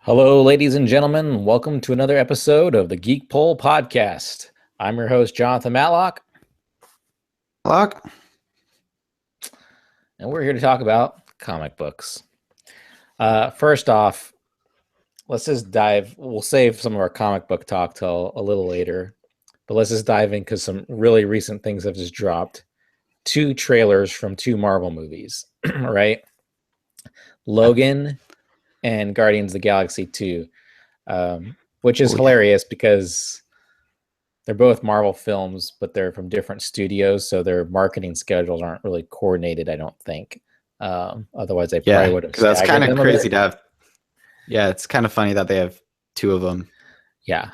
Hello, ladies and gentlemen. Welcome to another episode of the Geek podcast. I'm your host, Jonathan Matlock, Lock. and we're here to talk about comic books. First off, let's just dive. We'll save some of our comic book talk till a little later, but let's just dive in because some really recent things have just dropped. Two trailers from two Marvel movies, right? Logan and Guardians of the Galaxy 2, which is hilarious because they're both Marvel films, but they're from different studios, so their marketing schedules aren't really coordinated, I don't think. Otherwise, they probably would have. Because that's kind of crazy to have. Yeah, it's kind of funny that they have two of them. Yeah,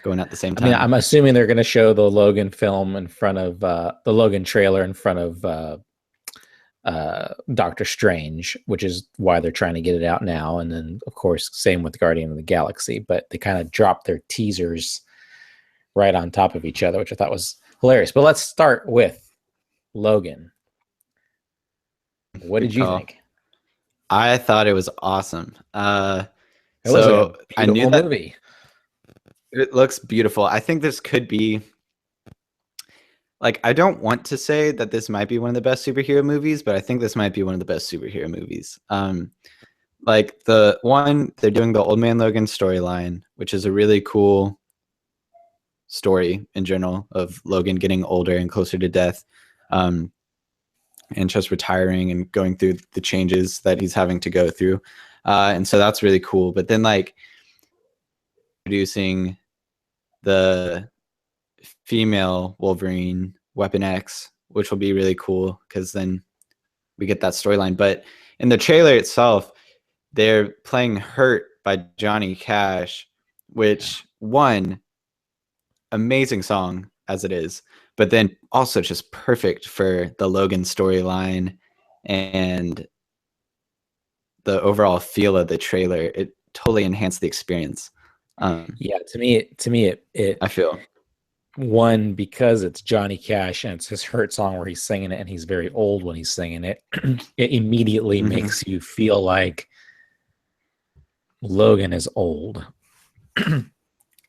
going at the same time. I mean, I'm assuming they're going to show the Logan film in front of the Logan trailer in front of Doctor Strange, which is why they're trying to get it out now. And then, of course, same with Guardian of the Galaxy. But they kind of dropped their teasers right on top of each other, which I thought was hilarious. But let's start with Logan. What did you think? I thought it was awesome. It was like I knew that movie. It looks beautiful. I think this could be I don't want to say that this might be one of the best superhero movies, but I think this might be one of the best superhero movies. The one they're doing the Old Man Logan storyline, which is a really cool story in general of Logan getting older and closer to death, and just retiring and going through the changes that he's having to go through. And so that's really cool. But then producing the female Wolverine, Weapon X, which will be really cool because then we get that storyline. But in the trailer itself, they're playing Hurt by Johnny Cash, which one, amazing song as it is, but then also just perfect for the Logan storyline and the overall feel of the trailer. It totally enhanced the experience. To me, it I feel one, because it's Johnny Cash and it's his Hurt song where he's singing it and he's very old when he's singing it. It immediately makes you feel like Logan is old.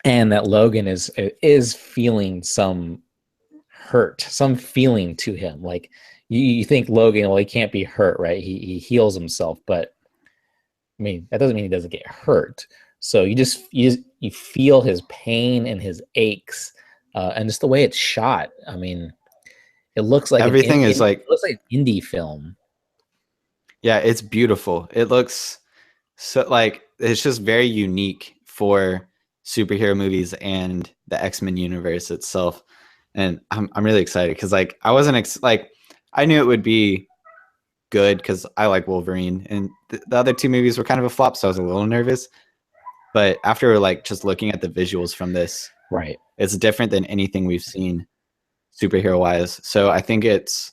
And that Logan is feeling some hurt, some feeling to him. Like you think Logan, well, he can't be hurt, right? He heals himself, but I mean, that doesn't mean he doesn't get hurt. So you feel his pain and his aches, and just the way it's shot. I mean, it looks like everything it looks like an indie film. Yeah, it's beautiful. It looks so it's just very unique for superhero movies and the X-Men universe itself. And I'm really excited because I wasn't I knew it would be good because I like Wolverine, and the other two movies were kind of a flop, so I was a little nervous. But after just looking at the visuals from this, right, it's different than anything we've seen superhero wise. So I think it's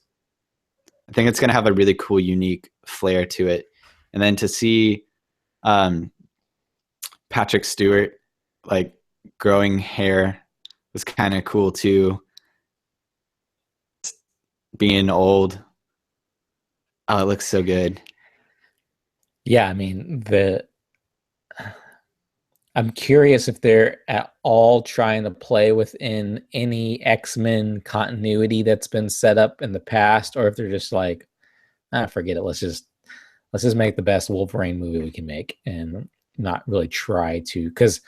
gonna have a really cool, unique flair to it. And then to see Patrick Stewart growing hair was kind of cool too. Being old, oh, it looks so good. Yeah, I mean, I'm curious if they're at all trying to play within any X-Men continuity that's been set up in the past, or if they're just like, forget it. Let's just make the best Wolverine movie we can make and not really try to, because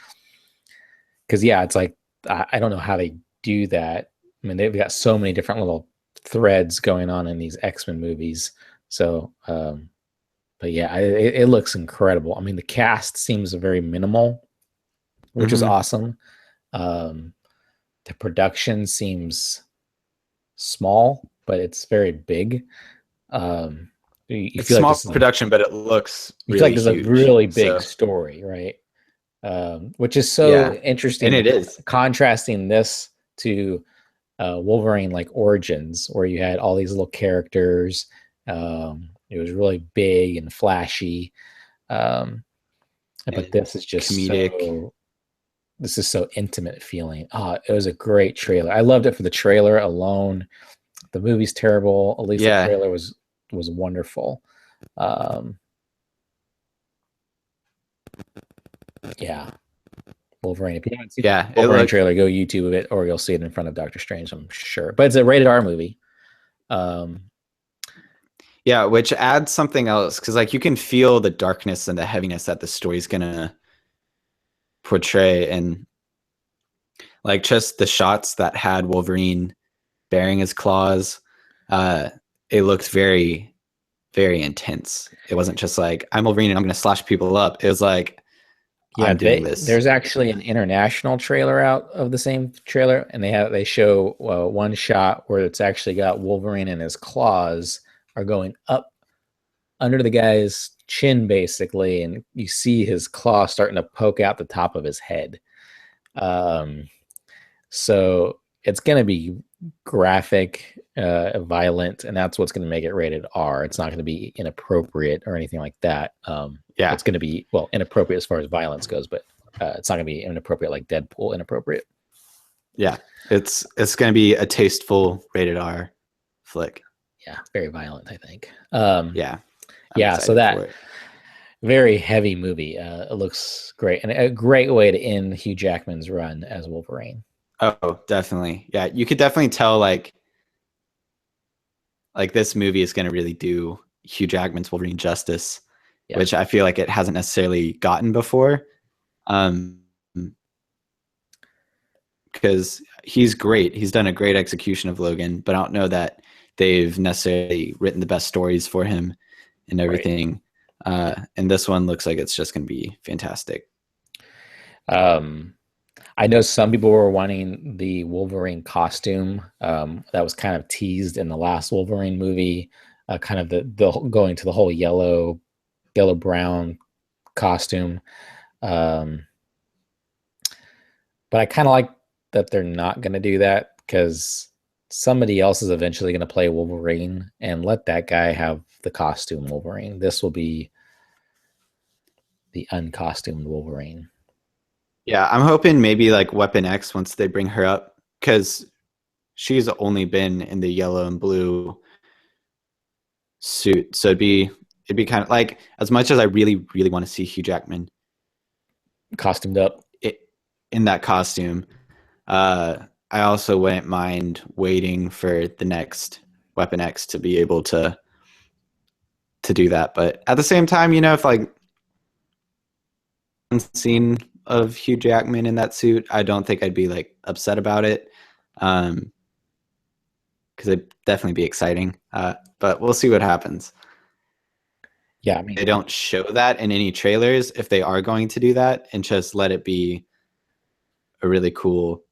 yeah, it's like, I don't know how they do that. I mean, they've got so many different little threads going on in these X-Men movies. So, but yeah, it looks incredible. I mean, the cast seems very minimal, which is awesome. The production seems small, but it's very big. It's small production, but it looks really like there's huge, a really big story, right? Which is so interesting. And it is contrasting this to Wolverine Origins, where you had all these little characters. It was really big and flashy. But this is just comedic. This is so intimate feeling. It was a great trailer. I loved it for the trailer alone. The movie's terrible. At least the trailer was wonderful. Yeah, Wolverine. If you haven't seen Yeah, the it Wolverine looked. trailer, go YouTube it, or you'll see it in front of Doctor Strange. I'm sure, but it's a rated R movie. Um, Yeah, which adds something else because like you can feel the darkness and the heaviness that the story's gonna portray, and like just the shots that had Wolverine bearing his claws, uh, it looked very, very intense. It wasn't just like I'm Wolverine and I'm gonna slash people up. It was like Yeah, I'm doing this. there's actually an international trailer out of the same trailer, and they show one shot where it's actually got Wolverine and his claws are going up under the guy's chin, basically, and you see his claw starting to poke out the top of his head. Um, so it's going to be graphic, violent, and that's what's going to make it rated R. It's not going to be inappropriate or anything like that. Yeah, It's going to be, well, inappropriate as far as violence goes, but it's not going to be inappropriate like Deadpool inappropriate. yeah. It's gonna be a tasteful rated R flick. Yeah, very violent, I think. Yeah, I'm Yeah, so excited that for it. very heavy movie. It looks great, and a great way to end Hugh Jackman's run as Wolverine. Oh, definitely. Yeah, you could definitely tell like this movie is gonna really do Hugh Jackman's Wolverine justice, Yeah, which I feel like it hasn't necessarily gotten before. Um, because he's great. He's done a great execution of Logan, but I don't know that they've necessarily written the best stories for him and right. everything. And this one looks like it's just going to be fantastic. Um, I know some people were wanting the Wolverine costume that was kind of teased in the last Wolverine movie, kind of the going to the whole yellow brown costume. Um, but I kind of like that they're not going to do that because somebody else is eventually going to play Wolverine and let that guy have the costume Wolverine. This will be the uncostumed Wolverine. Yeah, I'm hoping maybe like Weapon X once they bring her up, because she's only been in the yellow and blue suit. So it'd be kind of like, as much as I really, really want to see Hugh Jackman Costumed up. it, in that costume, uh, I also wouldn't mind waiting for the next Weapon X to be able to do that. But at the same time, if like scene of Hugh Jackman in that suit, I don't think I'd be like upset about it. Because it'd definitely be exciting. But we'll see what happens. Yeah, I mean, They don't show that in any trailers if they are going to do that, and just let it be a really cool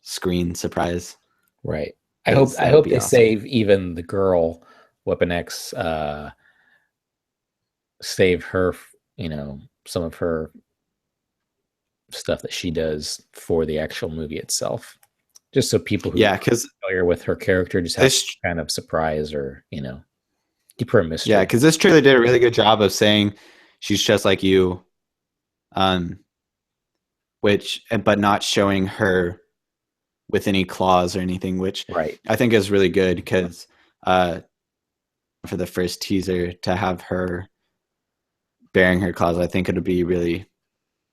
screen surprise, right. because I that would hope be they awesome. save even the girl Weapon X, save her, some of her stuff that she does for the actual movie itself. Just so people who Yeah, are because familiar with her character just have this some kind of surprise or, keep her a yeah, mystery. because this trailer did a really good job of saying she's just like you, um, but not showing her with any claws or anything, which Right. I think is really good because for the first teaser to have her bearing her claws, I think it would be really,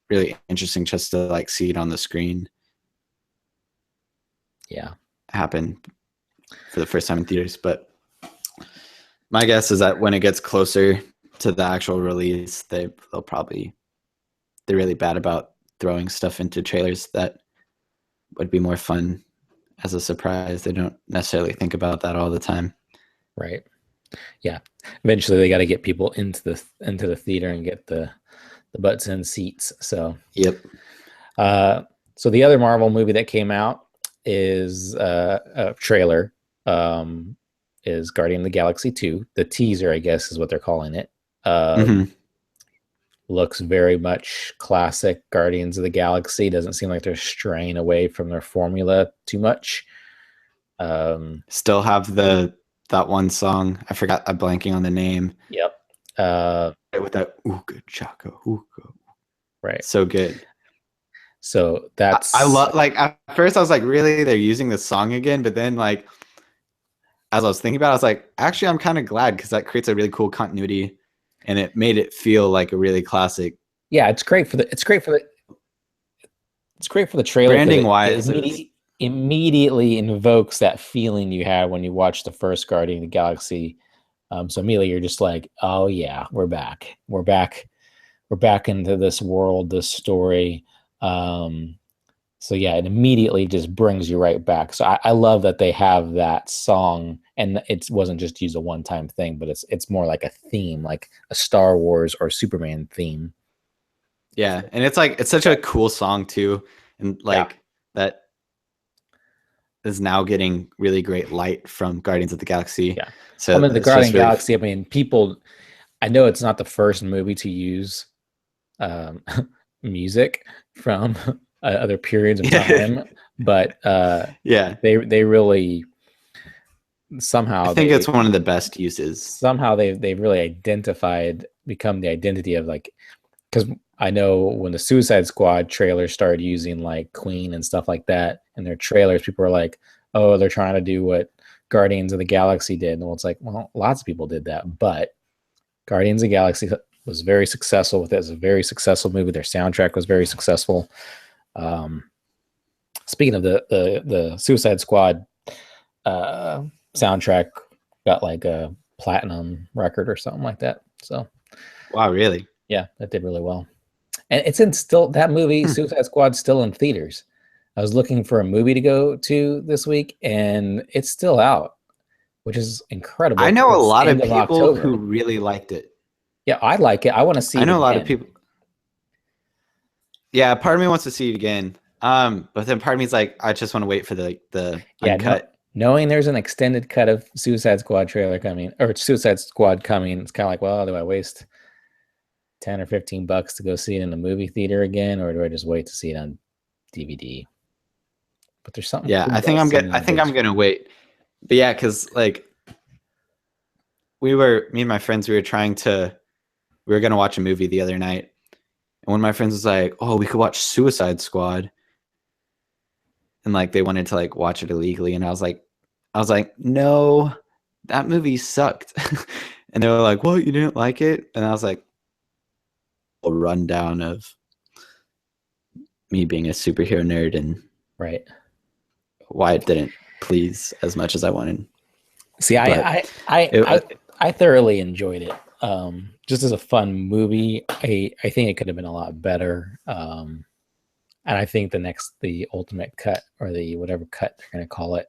really interesting just to like see it on the screen Yeah. happen for the first time in theaters. But my guess is that when it gets closer to the actual release, they're really bad about throwing stuff into trailers that would be more fun as a surprise. They don't necessarily think about that all the time. Right. Yeah. Eventually they got to get people into the theater and get the butts in seats. So, Yep. uh, so the other Marvel movie that came out is a trailer, is Guardian of the Galaxy 2. The teaser, I guess, is what they're calling it. Mm-hmm. Looks very much classic Guardians of the Galaxy. Doesn't seem like they're straying away from their formula too much. Still have that one song. I forgot. I'm blanking on the name. Yep. With that ooga chaka ooga. Right. So good. So I that's love, like, at first I was like, really, they're using the song again, but then like as I was thinking about it, I was like, actually I'm kind of glad because that creates a really cool continuity and it made it feel like a really classic Yeah, it's great for the trailer because Branding it wise, it was immediately invokes that feeling you had when you watched the first Guardian of the Galaxy. So immediately you're just like, oh yeah, we're back. We're back into this world, this story. So yeah, it immediately just brings you right back. So I love that they have that song, and it wasn't just used a one-time thing, but it's more like a theme, like a Star Wars or Superman theme. yeah, and it's like it's such a cool song too, and Yeah, like that is now getting really great light from Guardians of the Galaxy. yeah. I So mean, the it's just Guardian really Galaxy. I mean, people. I know it's not the first movie to use um, music from other periods of yeah, time, but yeah. they really I somehow think it's they one of the best uses. somehow they've really become the identity of like, because I know when the Suicide Squad trailers started using like Queen and stuff like that in their trailers, people were like, oh, they're trying to do what Guardians of the Galaxy did. And well, it's like, well, lots of people did that, but Guardians of the Galaxy was very successful with it. It was a very successful movie. Their soundtrack was very successful. Um, Speaking of the Suicide Squad soundtrack, got like a platinum record or something like that. So Wow, really? yeah, that did really well. And it's in still that movie, Hmm. Suicide Squad, still in theaters. I was looking for a movie to go to this week, and it's still out, which is incredible I because know a it's lot end of of people October. who really liked it. Yeah, I like it. I want to see I it know a lot of again. people. Yeah, part of me wants to see it again. But then part of me is like, I just want to wait for the Yeah, uncut. knowing there's an extended cut of Suicide Squad trailer coming or Suicide Squad coming, it's kind of like, well, do I waste 10 or 15 bucks to go see it in the movie theater again, or do I just wait to see it on DVD? But there's something Yeah, cool about seeing it I on think big I'm gonna screen. wait. But yeah, because like me and my friends, we were gonna watch a movie the other night, and one of my friends was like, "Oh, we could watch Suicide Squad," and like they wanted to like watch it illegally, and I was like, "No, that movie sucked," and they were like, "What? You didn't like it?" And I was like, "A rundown of me being a superhero nerd and Right. why it didn't please as much as I wanted." See, But it, I thoroughly enjoyed it. Just as a fun movie, I think it could have been a lot better. And I think the ultimate cut or the whatever cut they're going to call it,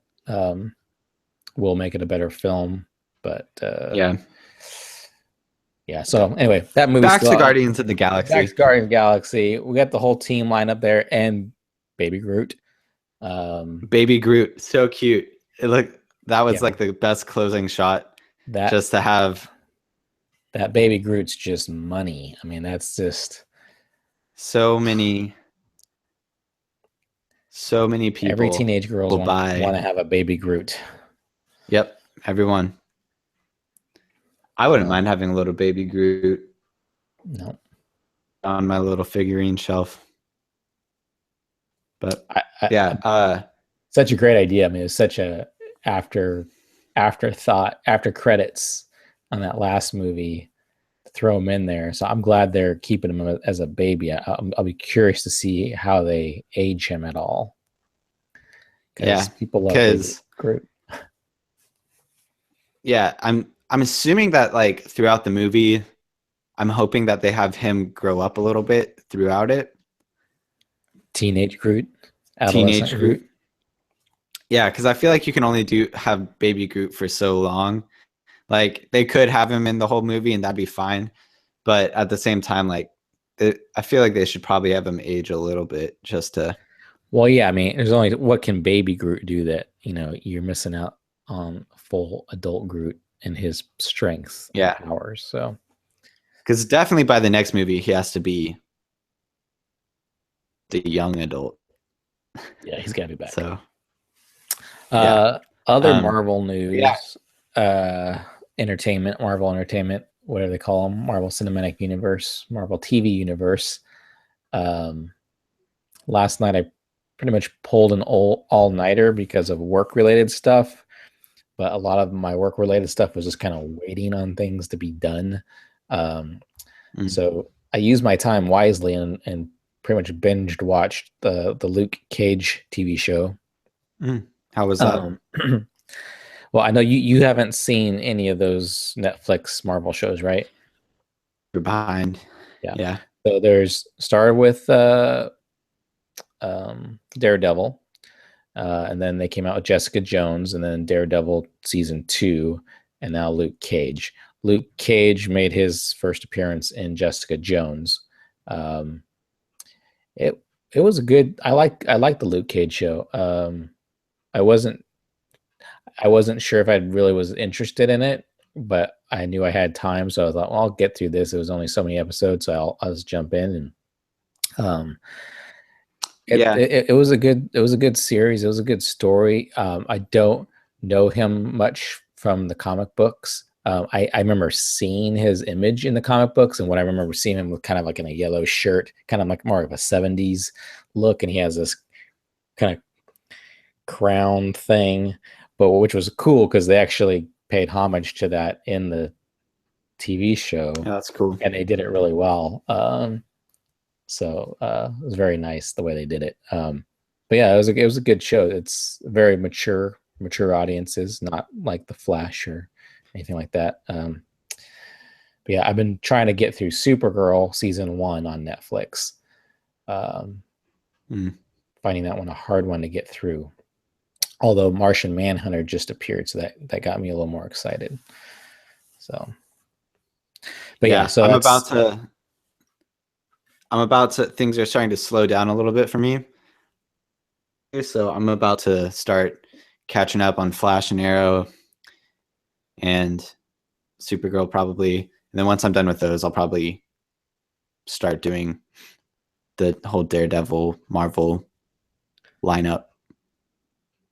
will make it a better film. But yeah. yeah. So anyway, that movie's Back still to out. Guardians of the Back Galaxy. to Guardian of the Galaxy. We got the whole team lined up there and Baby Groot. Baby Groot, so cute. It looked that was Yeah, like the best closing shot that just to have that Baby Groot's just money. I mean, that's just so many every people teenage girls will want buy. to have a Baby Groot. Yep, everyone. I wouldn't So mind having a little Baby Groot no, on my little figurine shelf. But I yeah, such a great idea. I mean, it's such a after afterthought after credits on that last movie to throw him in there. So I'm glad they're keeping him as a baby. I'll be curious to see how they age him at all because yeah, people love Baby because Groot. yeah, I'm assuming that like throughout the movie, I'm hoping that they have him grow up a little bit throughout it. Teenage Groot, adolescent Teenage Groot. Groot. Yeah, because I feel like you can only do have Baby Groot for so long. Like they could have him in the whole movie and that'd be fine, but at the same time, like I feel like they should probably have him age a little bit just to. Well, yeah, I mean, there's only what can Baby Groot do that you're missing out on full adult Groot and his strengths and Yeah, powers. So because definitely by the next movie he has to be the young adult. yeah, he's got to be back. So yeah, Other um, Marvel yeah, news, entertainment, Marvel Entertainment, whatever they call them, Marvel Cinematic Universe, Marvel TV Universe. Um, Last night I pretty much pulled an all nighter because of work related stuff, but a lot of my work related stuff was just kind of waiting on things to be done. Um, mm. so I used my time wisely and pretty much binged watched the Luke Cage TV show. How was that? Um, well, I know you haven't seen any of those Netflix Marvel shows, right? You're behind. Yeah. Yeah. So there's started with Daredevil, and then they came out with Jessica Jones, and then Daredevil season 2, and now Luke Cage. Luke Cage made his first appearance in Jessica Jones. Um, it it was a good. I like the Luke Cage show. I wasn't I wasn't sure if I really was interested in it, but I knew I had time, so I thought, well, I'll get through this. It was only so many episodes, so I'll just jump in and um, Yeah. it was a good series. It was a good story. I don't know him much from the comic books. I remember seeing his image in the comic books, and what I remember seeing him with kind of like in a yellow shirt, kind of like more of a 70s look, and he has this kind of crown thing, but which was cool because they actually paid homage to that in the TV show, Yeah, that's cool. and they did it really well. So it was very nice the way they did it. But yeah, it was a good show. It's very mature audiences, not like The Flash or anything like that. But yeah, I've been trying to get through Supergirl season 1 on Netflix. Um, Finding that one a hard one to get through. Although Martian Manhunter just appeared, so that got me a little more excited. So, but yeah, so I'm about to, things are starting to slow down a little bit for me. So I'm about to start catching up on Flash and Arrow and Supergirl probably. And then once I'm done with those, I'll probably start doing the whole Daredevil Marvel lineup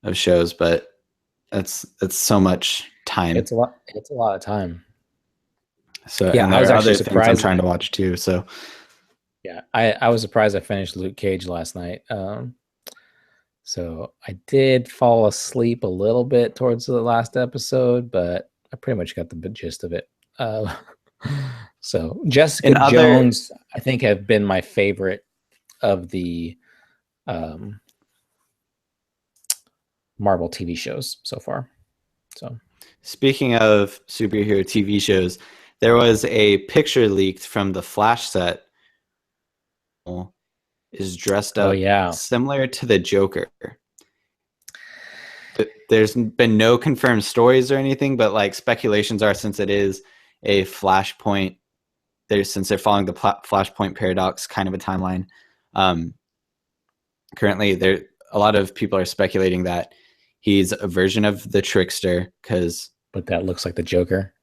of shows, but it's so much time. It's a lot of time. So yeah, and I there was are actually other things I'm surprised. trying to watch too. So Yeah, I was surprised I finished Luke Cage last night. So I did fall asleep a little bit towards the last episode, but I pretty much got the gist of it. Uh, so Jessica in other Jones, I think, have been my favorite of the um, Marvel TV shows so far. So speaking of superhero TV shows, there was a picture leaked from the Flash set. Is dressed oh up yeah, similar to the Joker. There's been no confirmed stories or anything, but like speculations are, since it is a Flashpoint, since they're following the Flashpoint paradox kind of a timeline. Currently, there a lot of people are speculating that he's a version of the Trickster, but that looks like the Joker.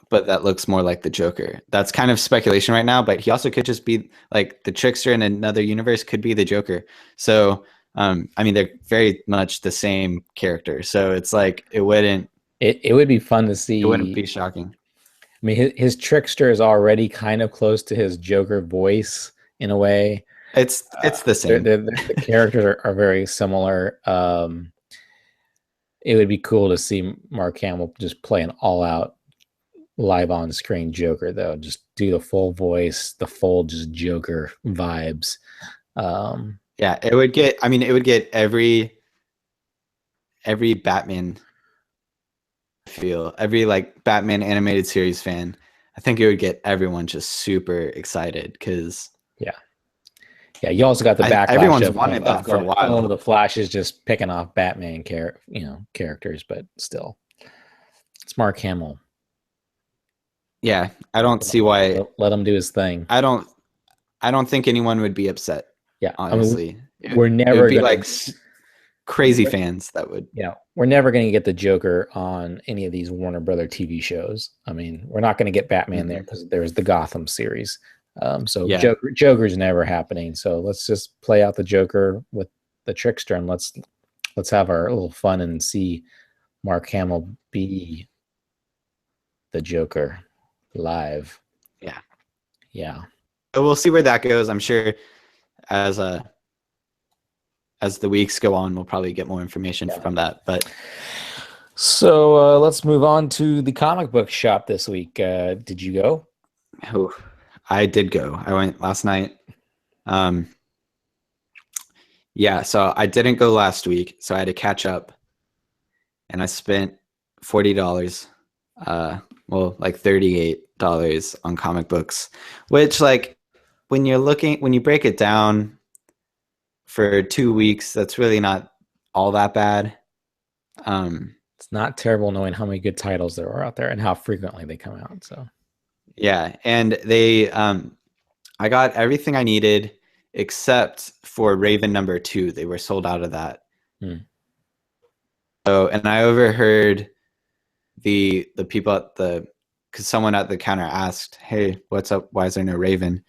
But that looks more like the Joker. That's kind of speculation right now, but he also could just be like the Trickster in another universe, could be the Joker. So, I mean, they're very much the same character. So it's like, it wouldn't be fun to see. It wouldn't be shocking. I mean, his Trickster is already kind of close to his Joker voice in a way. It's the same. The characters are very similar. It would be cool to see Mark Hamill just play an all-out live on screen Joker, though. Just do the full voice, the full just Joker vibes. Yeah, it would get every Batman feel, every like Batman animated series fan. I think it would get everyone just super excited because yeah, you also got the backlash. Everyone's wanted that for a while. Oh, the Flash is just picking off Batman characters, but still, it's Mark Hamill. Yeah, I don't see why. Let him do his thing. I don't think anyone would be upset. Yeah, honestly, I mean, we're never be like crazy fans that would. Yeah, we're never going to get the Joker on any of these Warner Brother TV shows. I mean, we're not going to get Batman there because there's the Gotham series. So yeah. Joker's never happening. So let's just play out the Joker with the Trickster, and let's have our little fun and see Mark Hamill be the Joker live. Yeah. So we'll see where that goes. I'm sure as the weeks go on, we'll probably get more information from that. But so let's move on to the comic book shop this week. Did you go? Oh, I did go. I went last night. Yeah, so I didn't go last week, so I had to catch up, and I spent $40, well, like $38 on comic books, which like when you break it down for 2 weeks, that's really not all that bad. It's not terrible knowing how many good titles there are out there and how frequently they come out. So Yeah, and I got everything I needed except for Raven #2. They were sold out of that. So, and I overheard the people at because someone at the counter asked, "Hey, what's up? Why is there no Raven?"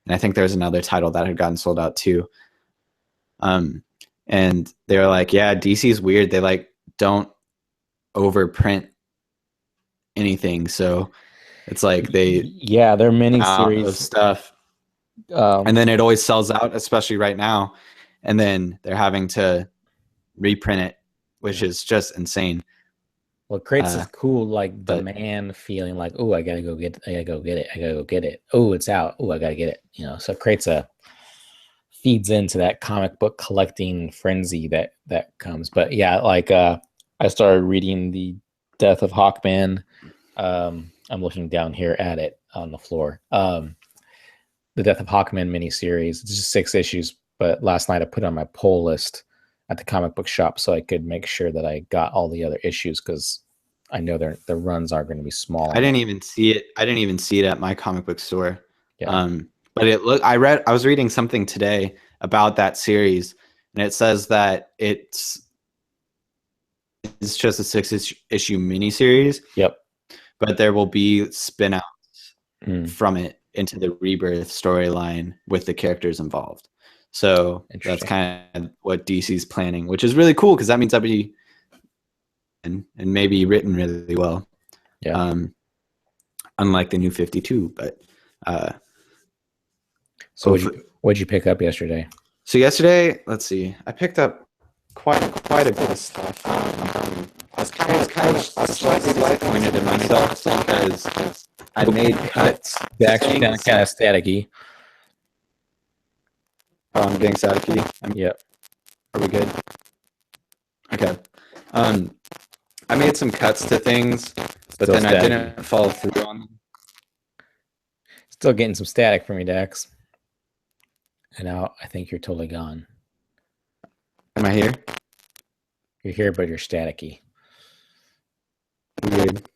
And I think there was another title that had gotten sold out too. And they were like, "Yeah, DC's weird. They like don't overprint anything, so it's like there are many out of series stuff, and then it always sells out, especially right now. And then they're having to reprint it, which is just insane." Well, it creates this cool like demand feeling, like, oh, I gotta go get it. Oh, it's out. Oh, I gotta get it. So it feeds into that comic book collecting frenzy that comes. But yeah, like I started reading The Death of Hawkman. I'm looking down here at it on the floor. The Death of Hawkman miniseries. It's just 6 issues, but last night I put it on my pull list at the comic book shop so I could make sure that I got all the other issues, because I know the runs aren't going to be small. I didn't even see it at my comic book store. Yeah. But I was reading something today about that series, and it says that it's just a 6-issue miniseries. Yep. But there will be spin-outs from it into the Rebirth storyline with the characters involved. So that's kind of what DC's planning, which is really cool because that means that'll be and maybe written really well. Yeah. Unlike the New 52, but so what'd you pick up yesterday? So yesterday, let's see, I picked up quite a bit of stuff. I was kind of slightly disappointed in myself because I made cuts. It's actually kind of staticky. Oh, I'm getting staticky. Yep. Are we good? Okay. I made some cuts to things, but then I didn't follow through on them. Still getting some static from you, Dax. And now I think you're totally gone. Am I here? You're here, but you're staticky. Weird.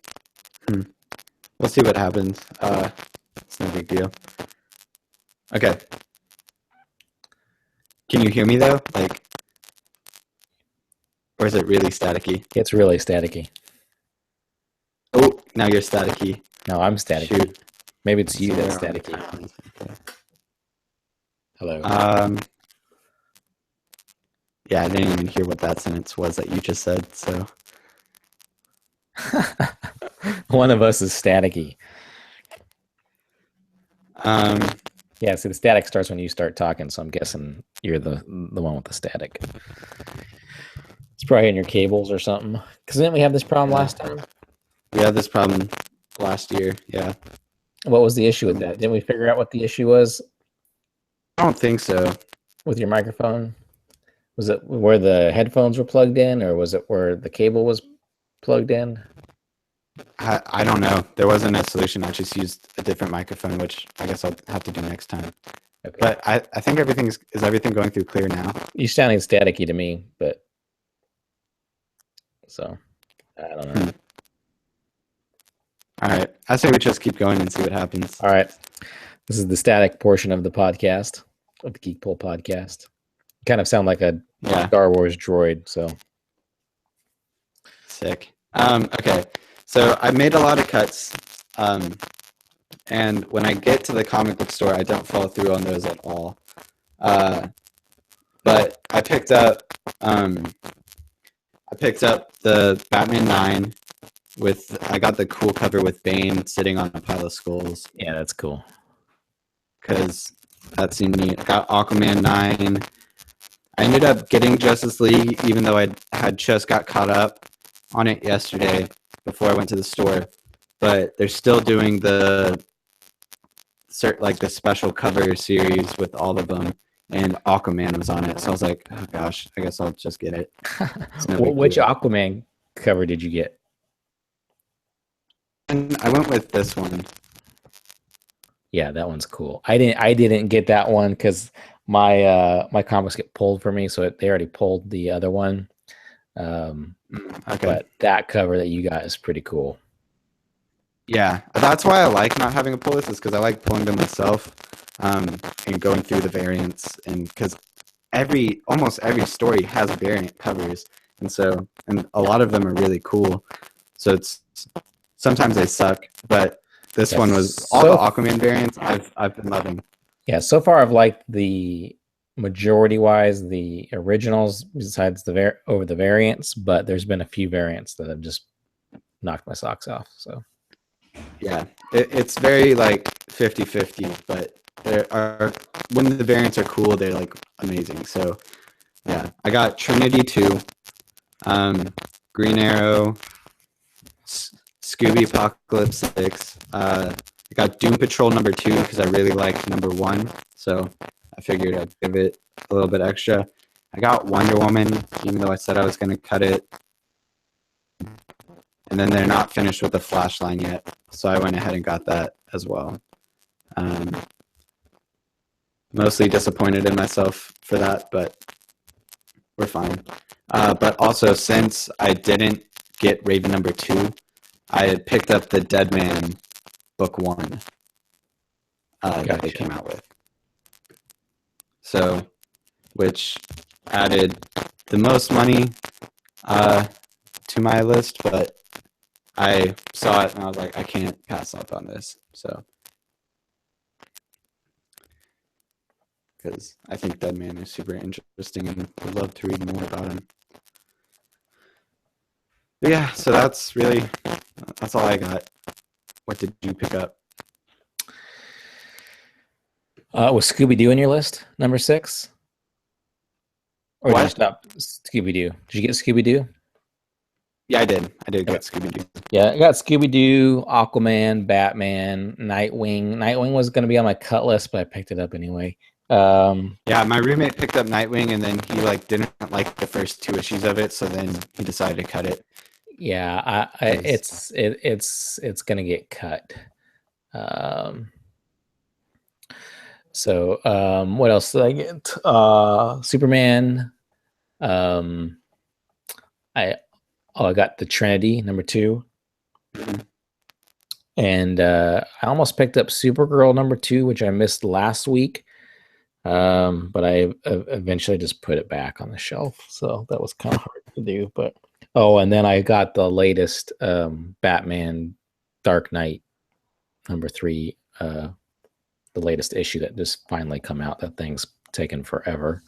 We'll see what happens. It's no big deal. Okay. Can you hear me though? Like, or is it really staticky? It's really staticky. Oh, now you're staticky. No, I'm staticky. Shoot. Maybe it's you that's staticky. Okay. Hello. Yeah, I didn't even hear what that sentence was that you just said, so. One of us is staticky. Yeah, see, the static starts when you start talking, so I'm guessing you're the one with the static. It's probably in your cables or something. Because didn't we have this problem last time? We had this problem last year, yeah. What was the issue with that? Didn't we figure out what the issue was? I don't think so. With your microphone? Was it where the headphones were plugged in, or was it where the cable was plugged in? I don't know. There wasn't a solution. I just used a different microphone, which I guess I'll have to do next time. Okay. But I think is everything going through clear now? You sounding staticky to me, but so I don't know. All right. I say we just keep going and see what happens. All right. This is the static portion of the podcast, of the Geek Pull podcast. You kind of sound like a Star Wars droid, so. Sick. Okay. So I made a lot of cuts, and when I get to the comic book store, I don't follow through on those at all. But I picked up the Batman 9 I got the cool cover with Bane sitting on a pile of skulls. Yeah, that's cool. Because that seemed neat. I got Aquaman 9. I ended up getting Justice League, even though I had just got caught up on it yesterday before I went to the store. But they're still doing the like the special cover series with all of them, and Aquaman was on it. So I was like, oh gosh, I guess I'll just get it. It's no big Which deal. Aquaman cover did you get? And I went with this one. Yeah, that one's cool. I didn't get that one because my comics get pulled for me, so they already pulled the other one. Okay. But that cover that you got is pretty cool. Yeah, that's why I like not having a pull list, is because I like pulling them myself, and going through the variants, and because almost every story has variant covers, and a lot of them are really cool. So it's sometimes they suck, but this one was all the Aquaman variants I've been loving. Yeah, so far I've liked the majority wise the originals besides over the variants, but there's been a few variants that have just knocked my socks off. So yeah, it's very like 50-50, but there are, when the variants are cool, they're like amazing. So yeah, I got Trinity 2, Green Arrow, Scooby Apocalypse 6. I got Doom Patrol number 2 because I really liked number 1, so I figured I'd give it a little bit extra. I got Wonder Woman, even though I said I was going to cut it. And then they're not finished with the Flash line yet, so I went ahead and got that as well. Mostly disappointed in myself for that, but we're fine. But also, since I didn't get Raven number 2, I had picked up the Dead Man book 1 that they came out with. So, which added the most money to my list, but I saw it and I was like, I can't pass up on this. So, because I think Dead Man is super interesting and would love to read more about him. But yeah, so that's all I got. What did you pick up? Was Scooby-Doo in your list, number 6? Or did you stop Scooby-Doo? Did you get Scooby-Doo? Yeah, I did. I did get Scooby-Doo. Yeah, I got Scooby-Doo, Aquaman, Batman, Nightwing. Nightwing was going to be on my cut list, but I picked it up anyway. Yeah, my roommate picked up Nightwing, and then he didn't like the first 2 issues of it, so then he decided to cut it. Yeah, it's gonna get cut. So what else did I get? Superman. I got the Trinity number 2. Mm-hmm. And I almost picked up Supergirl number 2, which I missed last week. But I eventually just put it back on the shelf. So that was kind of hard to do. But and then I got the latest Batman Dark Knight number 3, the latest issue that just finally come out. That thing's taken forever.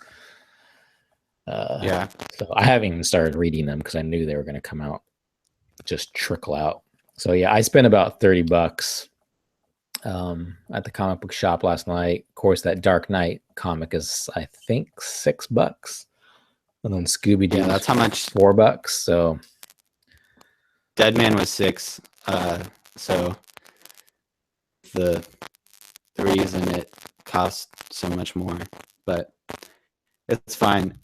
Yeah. So I haven't even started reading them because I knew they were going to come out, just trickle out. So yeah, I spent about $30 at the comic book shop last night. Of course, that Dark Knight comic is, I think, $6. And then Scooby-Doo, yeah, that's how much. $4. So Dead Man was $6. So the reason it cost so much more, but it's fine.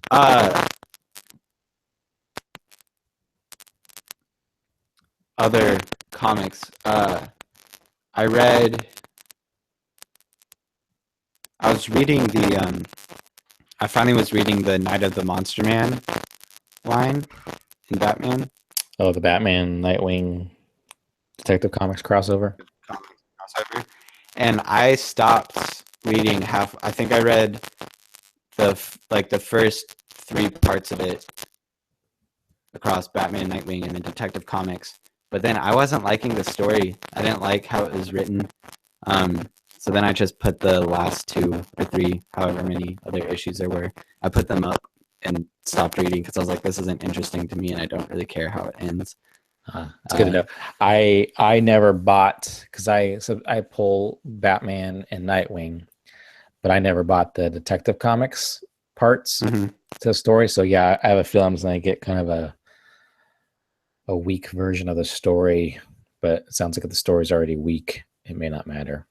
Other comics. I was reading I finally was reading the Night of the Monster Man line in Batman. Oh, the Batman Nightwing Detective Comics crossover. And I stopped reading I think I read the first 3 parts of it across Batman, Nightwing, and the Detective Comics. But then I wasn't liking the story. I didn't like how it was written. So then I just put the last 2 or 3, however many other issues there were, I put them up and stopped reading because I was like, this isn't interesting to me and I don't really care how it ends. It's good to know. I never bought, because I pull Batman and Nightwing, but I never bought the Detective Comics parts to the story. So yeah, I have a feeling I'm going to get kind of a weak version of the story, but it sounds like if the story's already weak, it may not matter.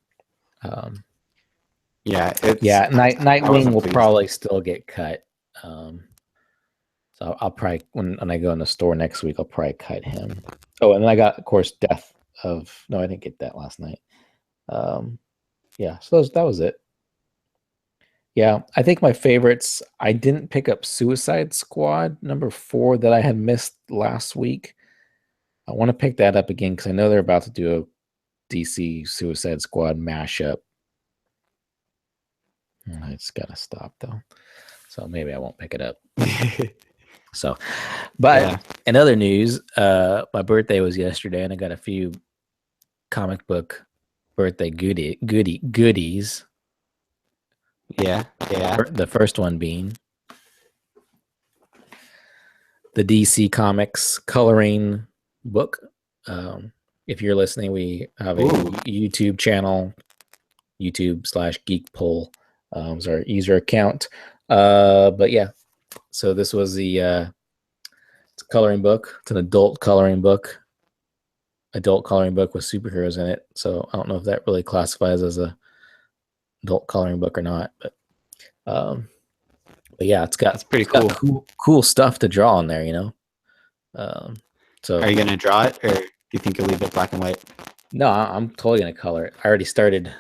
Yeah, it's Yeah, I Nightwing wasn't will pleased. probably still get cut. So I'll probably when I go in the store next week, I'll probably cut him. Oh, and then I got, of course, Death of. No, I didn't get that last night. Um, yeah, so that was it. Yeah, I think my favorites. I didn't pick up Suicide Squad #4 that I had missed last week. I want to pick that up again because I know they're about to do a DC Suicide Squad mashup. I just gotta stop though, so maybe I won't pick it up. So, but Yeah, in other news, my birthday was yesterday, and I got a few comic book birthday goodies. yeah, yeah. The first one being the DC Comics coloring book. If you're listening, we have a Ooh, YouTube channel, YouTube/Geek Pull is our user account. But yeah, so this was the it's a coloring book. It's an adult coloring book with superheroes in it. So I don't know if that really classifies as a adult coloring book or not, um, but yeah, that's pretty cool. cool stuff to draw in there, you know. So Are you gonna draw it, or do you think you'll leave it black and white? no, I'm totally gonna color it. I already started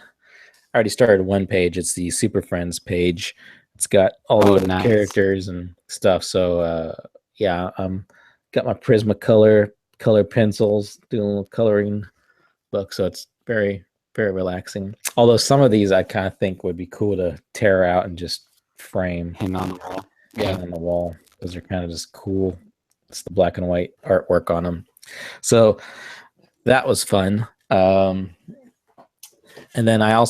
one page. It's the Super Friends page. It's got all the Oh, other nice. characters and stuff. So yeah, got my color pencils, doing a little coloring book. So it's very relaxing. Although some of these I kind of think would be cool to tear out and just frame, Hang on the wall. hang Yeah, on the wall. Those are kind of just cool. It's the black and white artwork on them. So that was fun. And then I've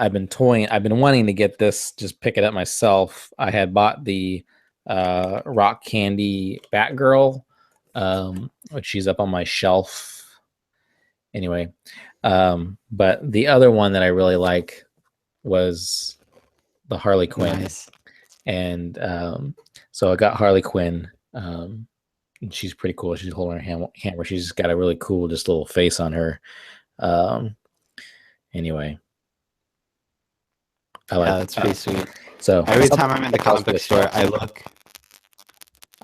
been wanting to get this, just pick it up myself. I had bought the Rock Candy Batgirl, which she's up on my shelf anyway. But the other one that I really like was the Harley Quinn. nice. And so I got Harley Quinn. And she's pretty cool. She's holding her hammer. She's got a really cool, just little face on her. Um, anyway, I Yeah, like that's pretty sweet. so Every time I'm in the comic book store, I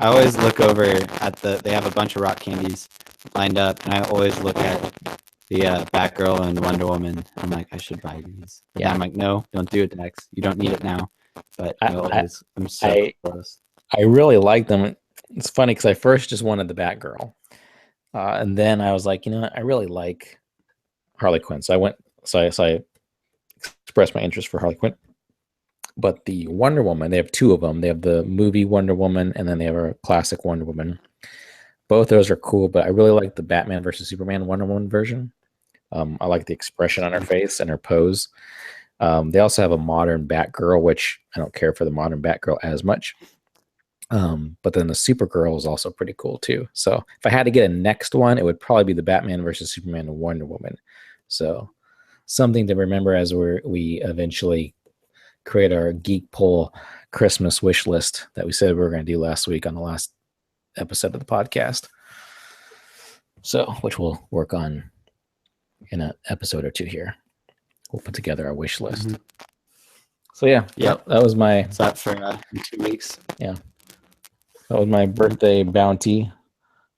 always look over at they have a bunch of rock candies lined up, and I always look at the Batgirl and Wonder Woman. I'm like, I should buy these. But Yeah. I'm like, no, don't do it, Dex. You don't need it now. But I'm so I close. I really like them. It's funny because I first just wanted the Batgirl, and then I was like, you know what? I really like Harley Quinn. So I expressed my interest for Harley Quinn. But the Wonder Woman, they have two of them. They have the movie Wonder Woman, and then they have a classic Wonder Woman. Both those are cool, but I really like the Batman versus Superman Wonder Woman version. I like the expression on her face and her pose. They also have a modern Batgirl, which I don't care for the modern Batgirl as much. But then the Supergirl is also pretty cool too. So if I had to get a next one, it would probably be the Batman versus Superman and Wonder Woman. So something to remember as we eventually create our Geek Poll Christmas wish list that we said we were going to do last week on the last episode of the podcast. So, which we'll work on in an episode or two here. We'll put together our wish list. Mm-hmm. So yeah, that was my. Is that for 2 weeks? Yeah, that was my birthday bounty.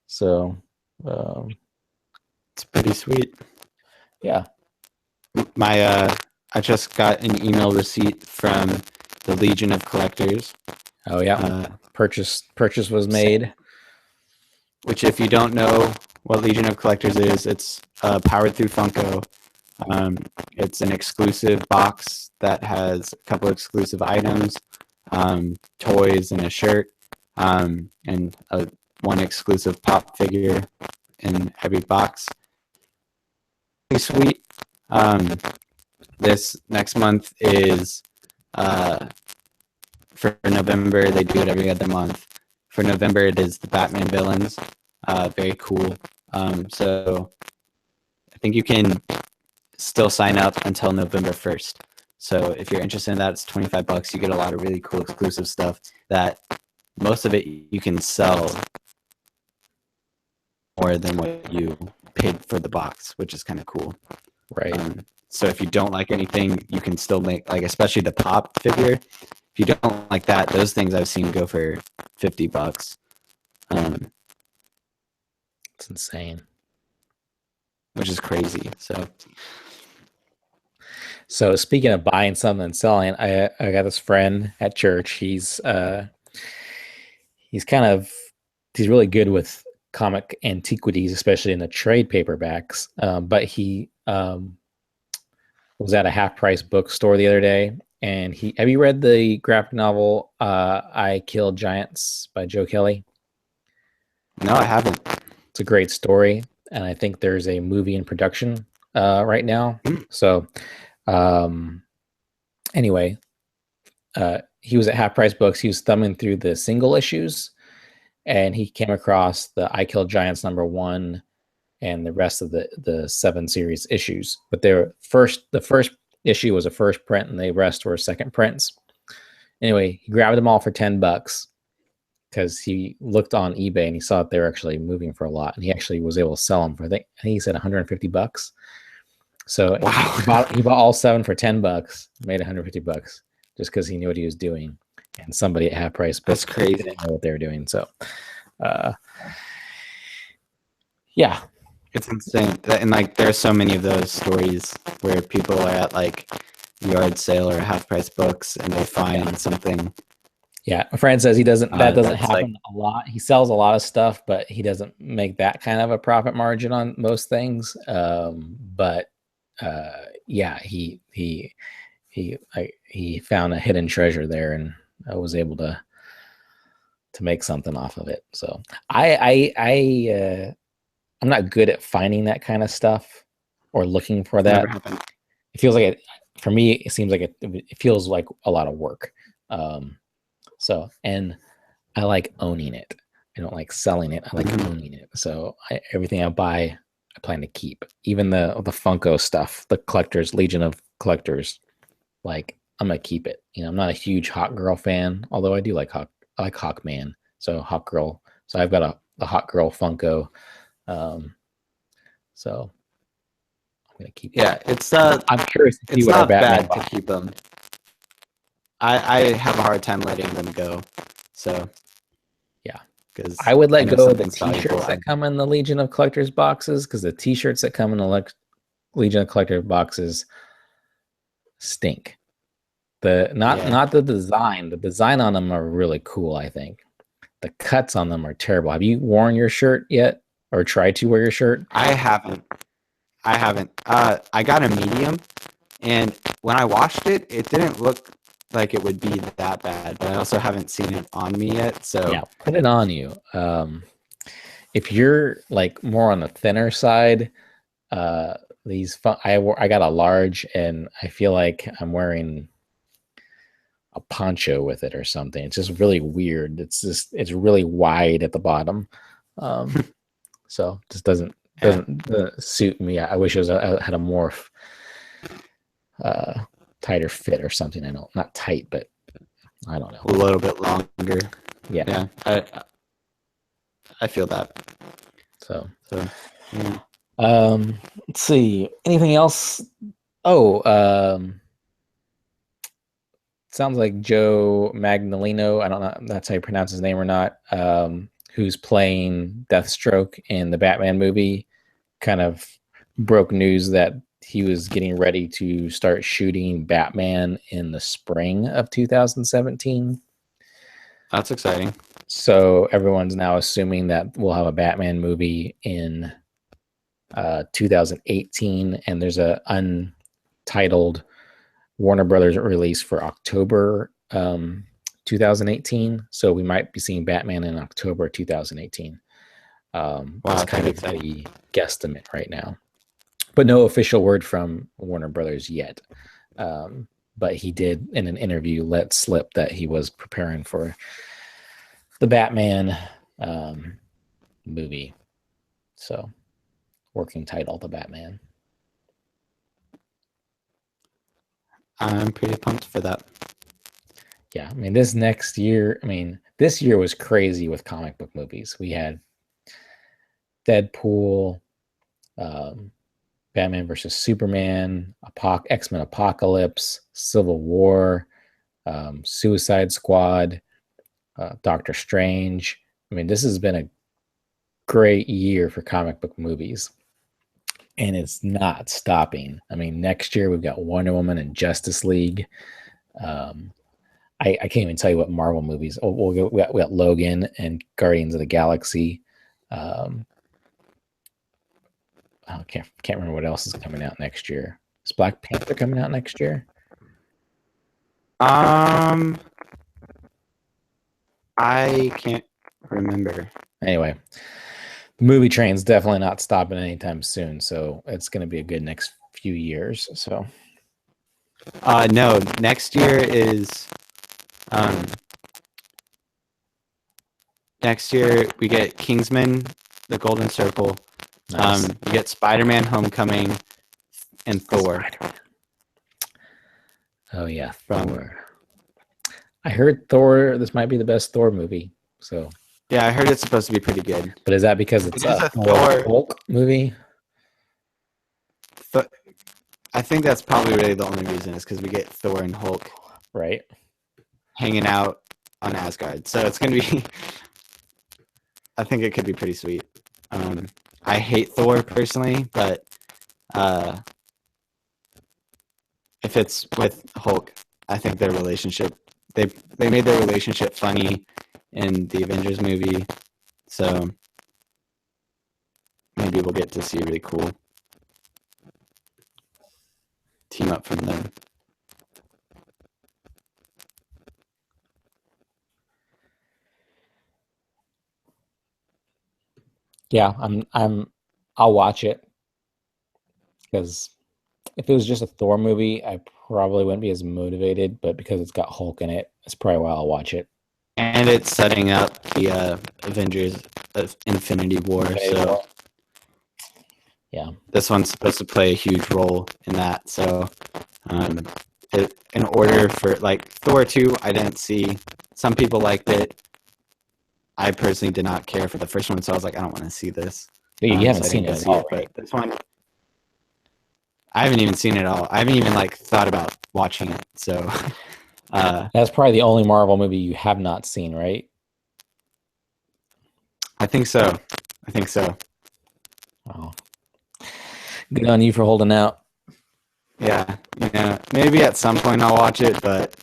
So, it's pretty sweet. Yeah, I just got an email receipt from the Legion of Collectors. Oh yeah, purchase was made. Which, if you don't know what Legion of Collectors is, it's powered through Funko. It's an exclusive box that has a couple exclusive items, toys, and a shirt, and one exclusive pop figure in every box. Pretty sweet. This next month is for November. They do it every other month. For November, it is the Batman villains. Very cool. So I think you can still sign up until November 1st. So if you're interested in that, it's $25. You get a lot of really cool exclusive stuff that most of it you can sell more than what you paid for the box, which is kind of cool. Right. So if you don't like anything, you can still make, like, especially the pop figure. If you don't like that, those things I've seen go for $50, It's insane. which is crazy. So speaking of buying something and selling, I got this friend at church. He's kind of he's really good with comic antiquities, especially in the trade paperbacks. But he was at a half price bookstore the other day, and he have you read the graphic novel I Killed Giants by Joe Kelly? No, I haven't. It's a great story, and I think there's a movie in production right now. So anyway, he was at Half Price Books. He was thumbing through the single issues, and he came across the I Killed Giants #1 and the rest of the 7 series issues. But the first issue was a first print, and the rest were second prints. Anyway, he grabbed them all for $10 because he looked on eBay and he saw that they were actually moving for a lot, and he actually was able to sell them for I think he said $150. So Wow. he bought all 7 for $10, made $150 just because he knew what he was doing, and somebody at Half Price That's crazy. didn't know what they were doing. So, yeah, it's insane. And like, there's so many of those stories where people are at like yard sale or Half Price Books and they find something. Yeah, my friend says that doesn't happen like, a lot. He sells a lot of stuff, but he doesn't make that kind of a profit margin on most things. But yeah, he found a hidden treasure there, and I was able to make something off of it. So I'm not good at finding that kind of stuff or looking for that. It feels like for me, it seems like it feels like a lot of work. So, and I like owning it. I don't like selling it. I like owning it. So everything I buy, I plan to keep. Even the Funko stuff, the collectors, Legion of Collectors, like I'm gonna keep it. I'm not a huge Hawk Girl fan, although I do like I like Hawkman. So Hawk Girl. So I've got a Hawk Girl Funko. So I'm gonna keep. Yeah, it's I'm curious to see it's what our not Batman bad to keep them. I have a hard time letting them go. So yeah, because I would let go of the something's valuable. T-shirts that come in the Legion of Collectors boxes, because the T-shirts that come in the Legion of Collectors boxes stink. Not the design. The design on them are really cool. I think the cuts on them are terrible. Have you worn your shirt yet, or tried to wear your shirt? I haven't. I got a medium, and when I washed it, it didn't look like it would be that bad. But I also haven't seen it on me yet. So yeah, put it on you. If you're like more on the thinner side, I got a large, and I feel like I'm wearing a poncho with it or something. It's just really weird. It's really wide at the bottom, so just doesn't suit me. I wish I had a more tighter fit or something. I know, not tight, but I don't know, a little bit longer. Yeah. I feel that. So yeah. Let's see. Anything else? Sounds like Joe Magnolino. I don't know if that's how you pronounce his name or not. Who's playing Deathstroke in the Batman movie, kind of broke news that he was getting ready to start shooting Batman in the spring of 2017. That's exciting. So everyone's now assuming that we'll have a Batman movie in 2018, and there's a untitled Warner Brothers release for October 2018. So we might be seeing Batman in October 2018. That's kind of the guesstimate right now, but no official word from Warner Brothers yet. But he did in an interview let slip that he was preparing for the Batman movie. So working title, The Batman. I'm pretty pumped for that. Yeah, I mean, this year was crazy with comic book movies. We had Deadpool, Batman versus Superman, X-Men Apocalypse, Civil War, Suicide Squad, Doctor Strange. I mean, this has been a great year for comic book movies, and it's not stopping. I mean, next year we've got Wonder Woman and Justice League. I can't even tell you what Marvel movies. Oh, we got Logan and Guardians of the Galaxy. I can't remember what else is coming out next year. Is Black Panther coming out next year? I can't remember. Anyway, the movie train's definitely not stopping anytime soon, so it's going to be a good next few years. So, no, next year is next year we get Kingsman, The Golden Circle. nice. We get Spider-Man: Homecoming and Thor. Spider-Man. Oh yeah, Thor. I heard Thor. This might be the best Thor movie. So yeah, I heard it's supposed to be pretty good. But is that because it's a Thor Hulk movie? I think that's probably really the only reason is because we get Thor and Hulk right hanging out on Asgard. So it's gonna be. I think it could be pretty sweet. I hate Thor personally, but if it's with Hulk, I think their relationship they made their relationship funny in the Avengers movie, so maybe we'll get to see a really cool team up from them. Yeah, I'll watch it because if it was just a Thor movie, I probably wouldn't be as motivated. But because it's got Hulk in it, that's probably why I'll watch it. And it's setting up the Avengers of Infinity War. So yeah, this one's supposed to play a huge role in that. So in order for like Thor 2, I didn't see. Some people liked it. I personally did not care for the first one, so I was like, I don't want to see this. you haven't seen it at all, right? But this one, I haven't even seen it at all. I haven't even like thought about watching it. So that's probably the only Marvel movie you have not seen, right? I think so. Oh, good on you for holding out. Yeah, maybe at some point I'll watch it, but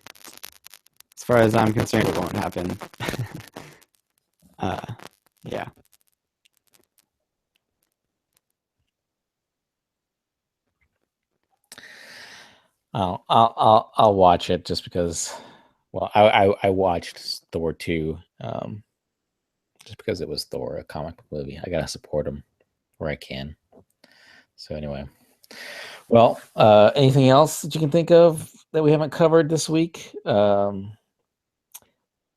as far as I'm concerned, it won't happen. Yeah. I'll watch it just because. Well, I watched Thor 2, just because it was Thor, a comic book movie. I gotta support him where I can. So anyway, well, anything else that you can think of that we haven't covered this week? Not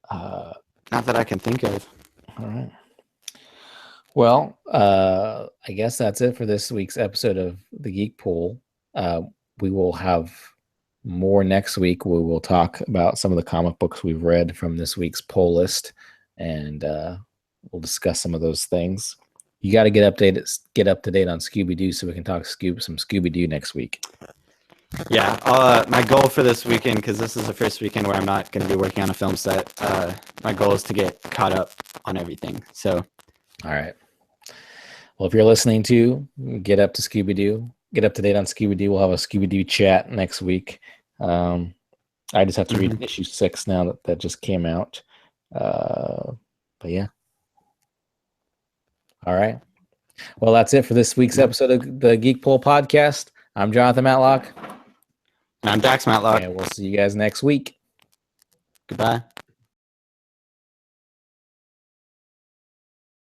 that I can think of. All right. Well, I guess that's it for this week's episode of the Geek Pool. We will have more next week. We will talk about some of the comic books we've read from this week's poll list, and we'll discuss some of those things. You got to get up to date on Scooby-Doo so we can talk some Scooby-Doo next week. Yeah, my goal for this weekend, because this is the first weekend where I'm not going to be working on a film set, my goal is to get caught up on everything. So, all right. Well, if you're listening to get up to Scooby-Doo, get up to date on Scooby-Doo, we'll have a Scooby-Doo chat next week. I just have to read issue 6 now that just came out. But yeah. All right. Well, that's it for this week's episode of the Geek Pool Podcast. I'm Jonathan Matlock. And I'm Dax Matlock. And we'll see you guys next week. Goodbye.